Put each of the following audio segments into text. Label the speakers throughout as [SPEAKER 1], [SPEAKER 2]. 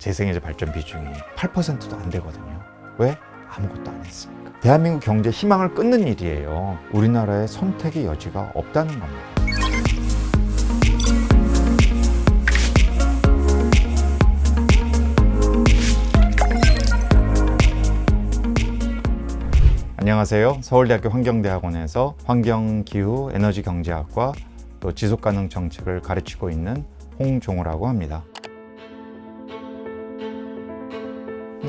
[SPEAKER 1] 재생에너지 발전 비중이 8%도 안 되거든요. 왜? 아무것도 안 했으니까. 대한민국 경제 희망을 끊는 일이에요. 우리나라에 선택의 여지가 없다는 겁니다. 안녕하세요. 서울대학교 환경대학원에서 환경기후 에너지경제학과 또 지속가능 정책을 가르치고 있는 홍종호라고 합니다.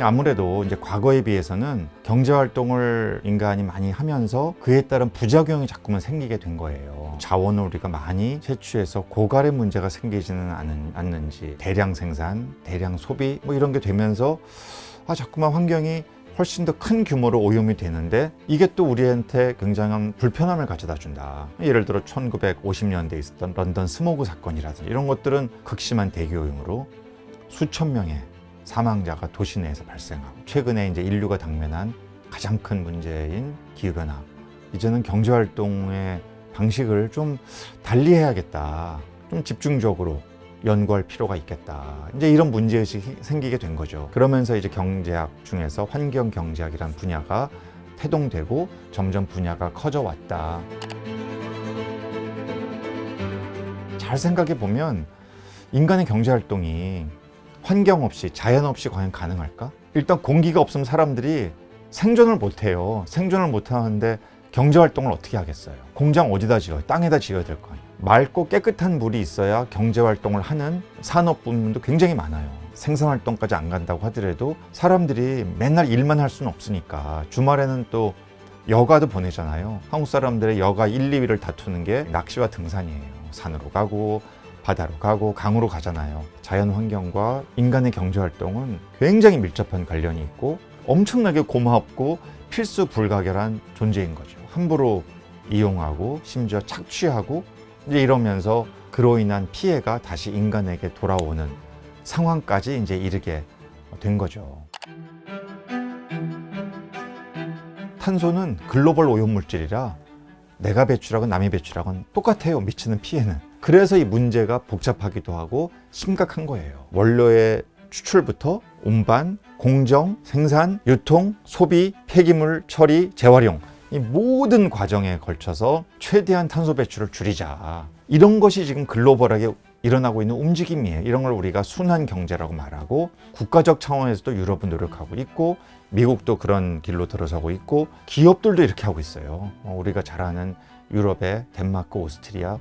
[SPEAKER 1] 아무래도 이제 과거에 비해서는 경제활동을 인간이 많이 하면서 그에 따른 부작용이 자꾸만 생기게 된 거예요. 자원을 우리가 많이 채취해서 고갈의 문제가 생기지는 않는지, 대량 생산, 대량 소비 뭐 이런 게 되면서 자꾸만 환경이 훨씬 더 큰 규모로 오염이 되는데 이게 또 우리한테 굉장한 불편함을 가져다 준다. 예를 들어 1950년대에 있었던 런던 스모그 사건이라든지 이런 것들은 극심한 대기오염으로 수천 명의 사망자가 도시 내에서 발생하고, 최근에 이제 인류가 당면한 가장 큰 문제인 기후변화, 이제는 경제활동의 방식을 좀 달리 해야겠다, 좀 집중적으로 연구할 필요가 있겠다, 이제 이런 문제의식이 생기게 된 거죠. 그러면서 이제 경제학 중에서 환경경제학이라는 분야가 태동되고 점점 분야가 커져 왔다. 잘 생각해 보면 인간의 경제활동이 환경 없이, 자연 없이 과연 가능할까? 일단 공기가 없으면 사람들이 생존을 못해요. 생존을 못하는데 경제활동을 어떻게 하겠어요? 공장 어디다 지어요? 땅에다 지어야 될 거 아니에요. 맑고 깨끗한 물이 있어야 경제활동을 하는 산업 부문도 굉장히 많아요. 생산활동까지 안 간다고 하더라도 사람들이 맨날 일만 할 수는 없으니까 주말에는 또 여가도 보내잖아요. 한국 사람들의 여가 1, 2위를 다투는 게 낚시와 등산이에요. 산으로 가고 바다로 가고 강으로 가잖아요. 자연환경과 인간의 경제활동은 굉장히 밀접한 관련이 있고 엄청나게 고맙고 필수 불가결한 존재인 거죠. 함부로 이용하고 심지어 착취하고 이제 이러면서 그로 인한 피해가 다시 인간에게 돌아오는 상황까지 이제 이르게 된 거죠. 탄소는 글로벌 오염물질이라 내가 배출하건 남이 배출하건 똑같아요. 미치는 피해는. 그래서 이 문제가 복잡하기도 하고 심각한 거예요. 원료의 추출부터 운반, 공정, 생산, 유통, 소비, 폐기물 처리, 재활용, 이 모든 과정에 걸쳐서 최대한 탄소 배출을 줄이자. 이런 것이 지금 글로벌하게 일어나고 있는 움직임이에요. 이런 걸 우리가 순환 경제라고 말하고, 국가적 차원에서도 유럽은 노력하고 있고, 미국도 그런 길로 들어서고 있고, 기업들도 이렇게 하고 있어요. 우리가 잘 아는 유럽의 덴마크, 오스트리아,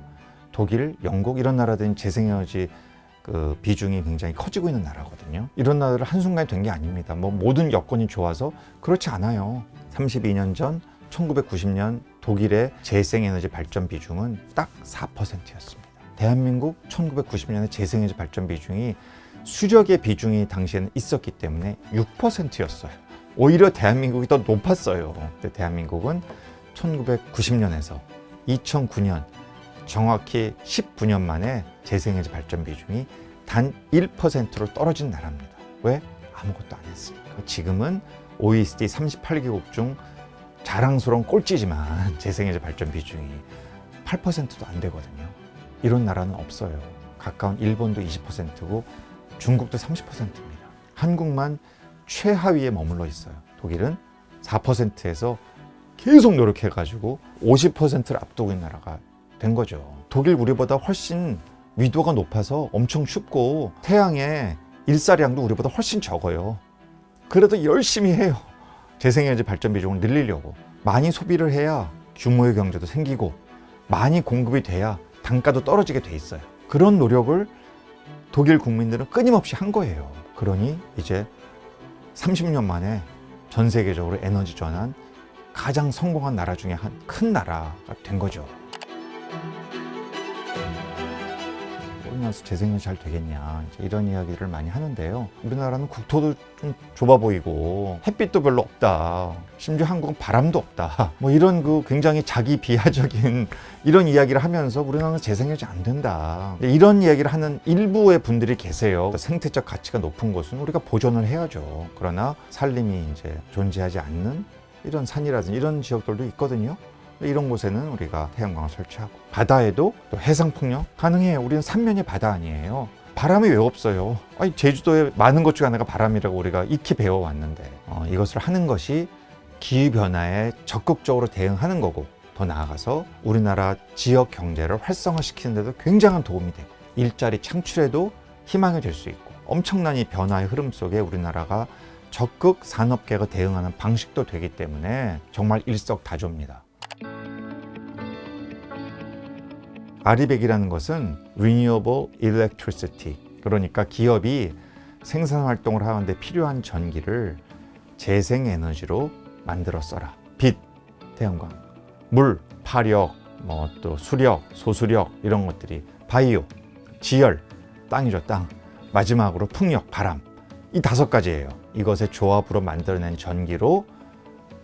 [SPEAKER 1] 독일, 영국 이런 나라들은 재생에너지 그 비중이 굉장히 커지고 있는 나라거든요. 이런 나라들 한순간에 된 게 아닙니다. 뭐 모든 여건이 좋아서 그렇지 않아요. 32년 전 1990년 독일의 재생에너지 발전 비중은 딱 4%였습니다. 대한민국 1990년에 재생에너지 발전 비중이 수력의 비중이 당시에는 있었기 때문에 6%였어요. 오히려 대한민국이 더 높았어요. 근데 대한민국은 1990년에서 2009년 정확히 19년 만에 재생에너지 발전 비중이 단 1%로 떨어진 나라입니다. 왜? 아무것도 안 했으니까. 지금은 OECD 38개국 중 자랑스러운 꼴찌지만 재생에너지 발전 비중이 8%도 안 되거든요. 이런 나라는 없어요. 가까운 일본도 20%고 중국도 30%입니다. 한국만 최하위에 머물러 있어요. 독일은 4%에서 계속 노력해가지고 50%를 앞두고 있는 나라가 된 거죠. 독일 우리보다 훨씬 위도가 높아서 엄청 춥고 태양의 일사량도 우리보다 훨씬 적어요. 그래도 열심히 해요. 재생에너지 발전 비중을 늘리려고. 많이 소비를 해야 규모의 경제도 생기고 많이 공급이 돼야 단가도 떨어지게 돼 있어요. 그런 노력을 독일 국민들은 끊임없이 한 거예요. 그러니 이제 30년 만에 전 세계적으로 에너지 전환 가장 성공한 나라 중에 한 큰 나라가 된 거죠. 우리나라에서 재생에너지 잘 되겠냐, 이제 이런 이야기를 많이 하는데요. 우리나라는 국토도 좀 좁아 보이고 햇빛도 별로 없다, 심지어 한국은 바람도 없다, 뭐 이런 그 굉장히 자기 비하적인 이런 이야기를 하면서 우리나라는 재생에너지 안 된다, 이런 이야기를 하는 일부의 분들이 계세요. 생태적 가치가 높은 곳은 우리가 보존을 해야죠. 그러나 산림이 이제 존재하지 않는 이런 산이라든지 이런 지역들도 있거든요. 이런 곳에는 우리가 태양광을 설치하고, 바다에도 또 해상풍력 가능해요. 우리는 삼면이 바다 아니에요. 바람이 왜 없어요? 아니, 제주도에 많은 것 중에 하나가 바람이라고 우리가 익히 배워왔는데 이것을 하는 것이 기후변화에 적극적으로 대응하는 거고, 더 나아가서 우리나라 지역 경제를 활성화시키는 데도 굉장한 도움이 되고, 일자리 창출에도 희망이 될 수 있고, 엄청난 이 변화의 흐름 속에 우리나라가 적극 산업계가 대응하는 방식도 되기 때문에 정말 일석다조입니다. RE100이라는 것은 Renewable Electricity, 그러니까 기업이 생산 활동을 하는데 필요한 전기를 재생에너지로 만들어 써라. 빛, 태양광, 물, 파력, 또 수력, 소수력 이런 것들이, 바이오, 지열, 땅이죠, 땅. 마지막으로 풍력, 바람. 이 5가지예요. 이것의 조합으로 만들어낸 전기로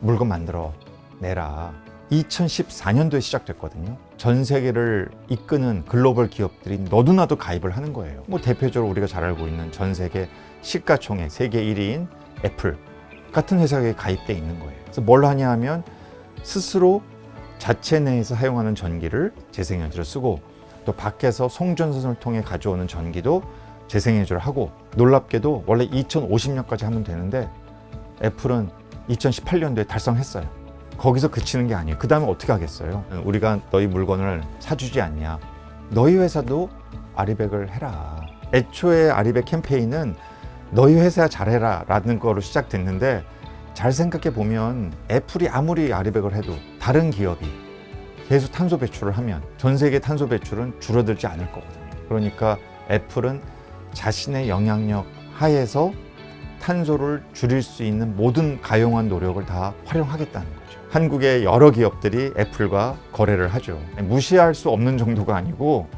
[SPEAKER 1] 물건 만들어 내라. 2014년도에 시작됐거든요. 전 세계를 이끄는 글로벌 기업들이 너도나도 가입을 하는 거예요. 대표적으로 우리가 잘 알고 있는 전 세계 시가총액 세계 1위인 애플 같은 회사에 가입돼 있는 거예요. 그래서 뭘 하냐 하면 스스로 자체 내에서 사용하는 전기를 재생에너지로 쓰고, 또 밖에서 송전선을 통해 가져오는 전기도 재생에너지를 하고, 놀랍게도 원래 2050년까지 하면 되는데 애플은 2018년도에 달성했어요. 거기서 그치는 게 아니에요. 그 다음에 어떻게 하겠어요? 우리가 너희 물건을 사주지 않냐? 너희 회사도 RE100을 해라. 애초에 RE100 캠페인은 너희 회사 잘해라 라는 거로 시작됐는데, 잘 생각해 보면 애플이 아무리 RE100을 해도 다른 기업이 계속 탄소 배출을 하면 전 세계 탄소 배출은 줄어들지 않을 거거든요. 그러니까 애플은 자신의 영향력 하에서 탄소를 줄일 수 있는 모든 가용한 노력을 다 활용하겠다는 거죠. 한국의 여러 기업들이 애플과 거래를 하죠. 무시할 수 없는 정도가 아니고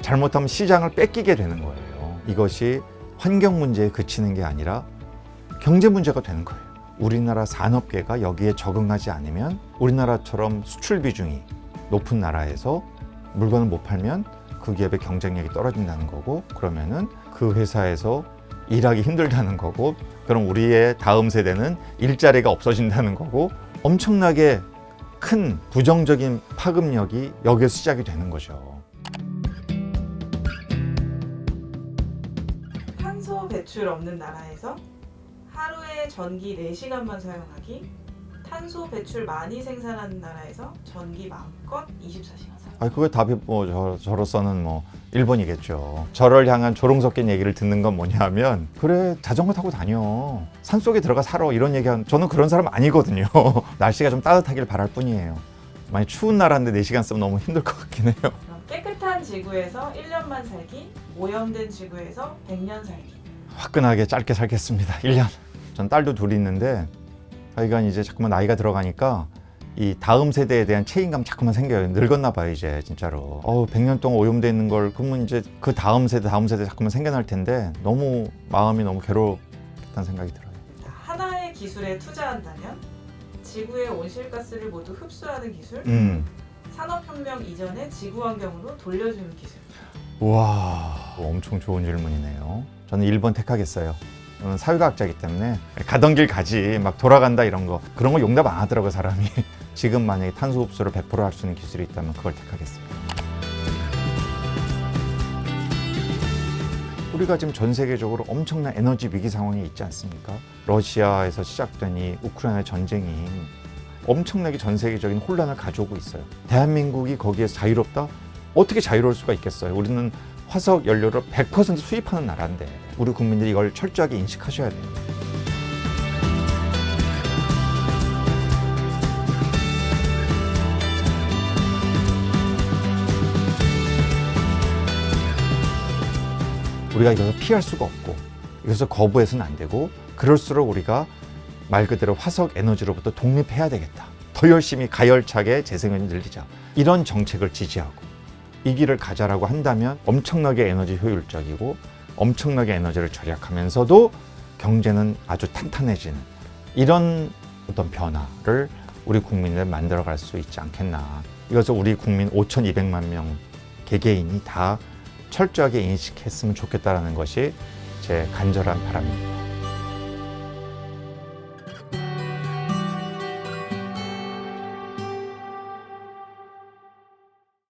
[SPEAKER 1] 잘못하면 시장을 뺏기게 되는 거예요. 이것이 환경 문제에 그치는 게 아니라 경제 문제가 되는 거예요. 우리나라 산업계가 여기에 적응하지 않으면 우리나라처럼 수출 비중이 높은 나라에서 물건을 못 팔면 그 기업의 경쟁력이 떨어진다는 거고, 그러면은 그 회사에서 일하기 힘들다는 거고, 그럼 우리의 다음 세대는 일자리가 없어진다는 거고, 엄청나게 큰 부정적인 파급력이 여기서 시작이 되는 거죠.
[SPEAKER 2] 탄소 배출 없는 나라에서 하루에 전기 4시간만 사용하기, 탄소 배출 많이 생산하는 나라에서 전기 마음껏 24시간 사용.
[SPEAKER 1] 그게 답이 저로서는 일본이겠죠. 저를 향한 조롱 섞인 얘기를 듣는 건 뭐냐면, 그래 자전거 타고 다녀, 산속에 들어가 살아, 이런 얘기하는, 저는 그런 사람 아니거든요. 날씨가 좀 따뜻하길 바랄 뿐이에요. 많이 추운 나라인데 4시간 쓰면 너무 힘들 것 같긴 해요.
[SPEAKER 2] 그럼 깨끗한 지구에서 1년만 살기, 오염된 지구에서 100년 살기.
[SPEAKER 1] 화끈하게 짧게 살겠습니다. 1년. 전 딸도 둘이 있는데 자기가 이제 자꾸만 나이가 들어가니까 이 다음 세대에 대한 책임감 자꾸만 생겨요. 늙었나 봐요, 이제 진짜로. 100년 동안 오염돼 있는 걸, 그러면 이제 그 다음 세대 자꾸만 생겨날 텐데 너무 마음이 너무 괴롭다는 생각이 들어요.
[SPEAKER 2] 하나의 기술에 투자한다면 지구의 온실가스를 모두 흡수하는 기술, 산업혁명 이전의 지구 환경으로 돌려주는 기술.
[SPEAKER 1] 우와, 엄청 좋은 질문이네요. 저는 1번 택하겠어요. 저는 사회과학자이기 때문에 가던 길 가지, 막 돌아간다 이런 거, 그런 거 용납 안 하더라고요, 사람이. 지금 만약에 탄소 흡수를 100% 할 수 있는 기술이 있다면 그걸 택하겠습니다. 우리가 지금 전 세계적으로 엄청난 에너지 위기 상황이 있지 않습니까? 러시아에서 시작된 이 우크라이나 전쟁이 엄청나게 전 세계적인 혼란을 가져오고 있어요. 대한민국이 거기에서 자유롭다? 어떻게 자유로울 수가 있겠어요? 우리는 화석 연료를 100% 수입하는 나라인데, 우리 국민들이 이걸 철저하게 인식하셔야 돼요. 우리가 이것을 피할 수가 없고, 이것을 거부해서는 안 되고, 그럴수록 우리가 말 그대로 화석 에너지로부터 독립해야 되겠다. 더 열심히 가열차게 재생에너지 늘리자. 이런 정책을 지지하고, 이 길을 가자라고 한다면 엄청나게 에너지 효율적이고 엄청나게 에너지를 절약하면서도 경제는 아주 탄탄해지는 이런 어떤 변화를 우리 국민들 만들어갈 수 있지 않겠나. 이것을 우리 국민 5,200만 명 개개인이 다 철저하게 인식했으면 좋겠다는 것이 제 간절한 바람입니다.